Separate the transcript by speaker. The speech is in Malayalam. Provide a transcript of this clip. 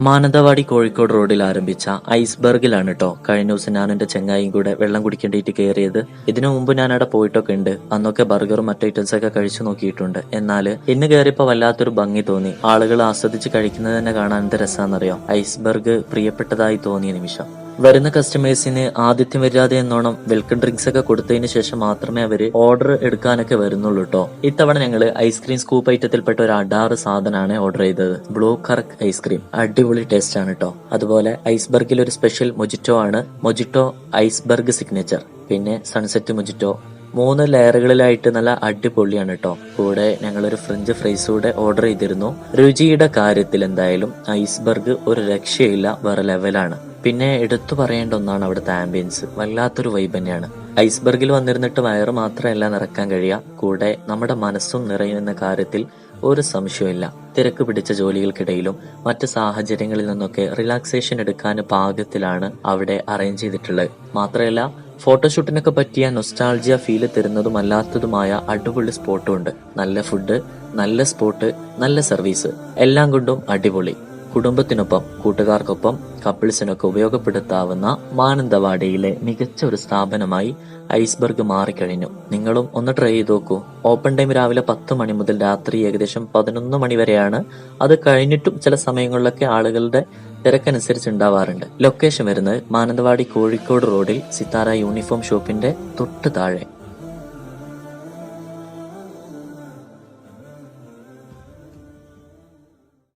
Speaker 1: മാനന്തവാടി കോഴിക്കോട് റോഡിൽ ആരംഭിച്ച ഐസ്ബർഗിലാണ് കേട്ടോ കഴിഞ്ഞ ദിവസം ഞാൻ എന്റെ ചെങ്ങായിയും കൂടെ വെള്ളം കുടിക്കേണ്ടിയിട്ട് കയറിയത്. ഇതിനു മുമ്പ് ഞാൻ അവിടെ പോയിട്ടൊക്കെ ഉണ്ട്. അന്നൊക്കെ ബർഗറും മറ്റു ഐറ്റംസ് ഒക്കെ കഴിച്ചു നോക്കിയിട്ടുണ്ട്. എന്നാൽ ഇന്ന് കയറിയപ്പോ വല്ലാത്തൊരു ഭംഗി തോന്നി. ആളുകൾ ആസ്വദിച്ച് കഴിക്കുന്നത് തന്നെ കാണാൻ എന്ത് രസാന്നറിയോ. ഐസ്ബർഗ് പ്രിയപ്പെട്ടതായി തോന്നിയ നിമിഷം. വരുന്ന കസ്റ്റമേഴ്സിന് ആതിഥ്യം വരാതെ എന്നോണം വെൽക്കം ഡ്രിങ്ക്സ് ഒക്കെ കൊടുത്തതിന് ശേഷം മാത്രമേ അവര് ഓർഡർ എടുക്കാനൊക്കെ വരുന്നുള്ളൂ കേട്ടോ. ഇത്തവണ ഞങ്ങള് ഐസ്ക്രീം സ്കൂപ്പ് ഐറ്റത്തിൽപ്പെട്ട ഒരു അഡാറ് സാധനമാണ് ഓർഡർ ചെയ്തത്. ബ്ലൂ കറക്ക് ഐസ്ക്രീം അടിപൊളി ടേസ്റ്റ് ആണ് കേട്ടോ. അതുപോലെ ഐസ്ബർഗിൽ ഒരു സ്പെഷ്യൽ മൊജിറ്റോ ആണ്. Mojito iceberg signature. പിന്നെ സൺസെറ്റ് മൊജിറ്റോ. 3 ലെയറുകളിലായിട്ട് നല്ല അടിപൊളിയാണ് കേട്ടോ. കൂടെ ഞങ്ങളൊരു ഫ്രഞ്ച് ഫ്രൈസ് കൂടെ ഓർഡർ ചെയ്തിരുന്നു. രുചിയുടെ കാര്യത്തിൽ എന്തായാലും ഐസ്ബർഗ് ഒരു രക്ഷയില്ല, വേറെ ലെവലാണ്. പിന്നെ എടുത്തു പറയേണ്ട ഒന്നാണ് അവിടുത്തെ ആംബിയൻസ്. വല്ലാത്തൊരു വൈബ് തന്നെയാണ്. ഐസ്ബർഗിൽ വന്നിരുന്നിട്ട് വയറ് മാത്രമല്ല നിറക്കാൻ കഴിയുക, കൂടെ നമ്മുടെ മനസ്സും നിറയുന്ന കാര്യത്തിൽ ഒരു സംശയമില്ല. തിരക്ക് പിടിച്ച ജോലികൾക്കിടയിലും മറ്റ് സാഹചര്യങ്ങളിൽ നിന്നൊക്കെ റിലാക്സേഷൻ എടുക്കാൻ പാകത്തിലാണ് അവിടെ അറേഞ്ച് ചെയ്തിട്ടുള്ളത്. മാത്രമല്ല ഫോട്ടോഷൂട്ടിനൊക്കെ പറ്റിയ നൊസ്റ്റാൾജിയ ഫീല് തരുന്നതും അല്ലാത്തതുമായ അടിപൊളി സ്പോട്ടും ഉണ്ട്. നല്ല ഫുഡ്, നല്ല സ്പോട്ട്, നല്ല സർവീസ്, എല്ലാം കൊണ്ടും അടിപൊളി. കുടുംബത്തിനൊപ്പം, കൂട്ടുകാർക്കൊപ്പം, കപ്പിൾസിനൊക്കെ ഉപയോഗപ്പെടുത്താവുന്ന മാനന്തവാടിയിലെ മികച്ച ഒരു സ്ഥാപനമായി ഐസ്ബർഗ് മാറിക്കഴിഞ്ഞു. നിങ്ങളും ഒന്ന് ട്രൈ ചെയ്ത് നോക്കൂ. ഓപ്പൺ ടൈം രാവിലെ 10 മണി മുതൽ രാത്രി ഏകദേശം 11 മണി വരെയാണ്. അത് കഴിഞ്ഞിട്ടും ചില സമയങ്ങളിലൊക്കെ ആളുകളുടെ തിരക്കനുസരിച്ച് ഉണ്ടാവാറുണ്ട്. ലൊക്കേഷൻ വരുന്നത് മാനന്തവാടി കോഴിക്കോട് റോഡിൽ സിത്താര യൂണിഫോം ഷോപ്പിന്റെ തൊട്ട് താഴെ.